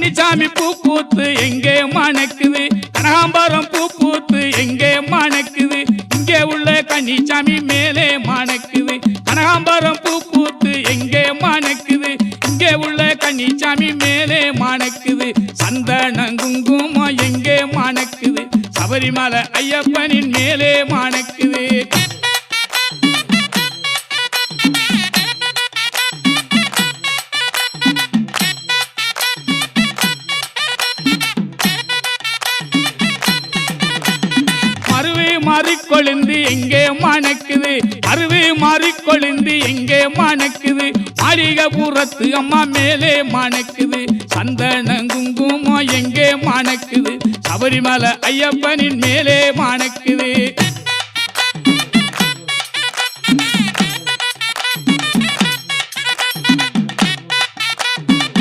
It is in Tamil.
கன்னிச்சாமி பூ பூத்து எங்கே மணக்குது கனகாம்பரம் பூ பூத்து எங்கே மணக்குது இங்கே உள்ள கன்னிச்சாமி மேலே மணக்குது கனகாம்பரம் பூ பூத்து எங்கே மணக்குது இங்கே உள்ள கன்னிச்சாமி மேலே மணக்குது சந்தன குங்குமம் எங்கே மணக்குது சபரிமலை ஐயப்பனின் மேலே மணக்குது மாறிக்கொழுந்து எங்கே மணக்குது அருவி மாறிக்கொழுந்து எங்கே மணக்குது மாளிகைபுரத்து அம்மா மேலே மணக்குது சந்தன குங்குமம் எங்கே மணக்குது சபரிமலை ஐயப்பனின் மேலே மணக்குது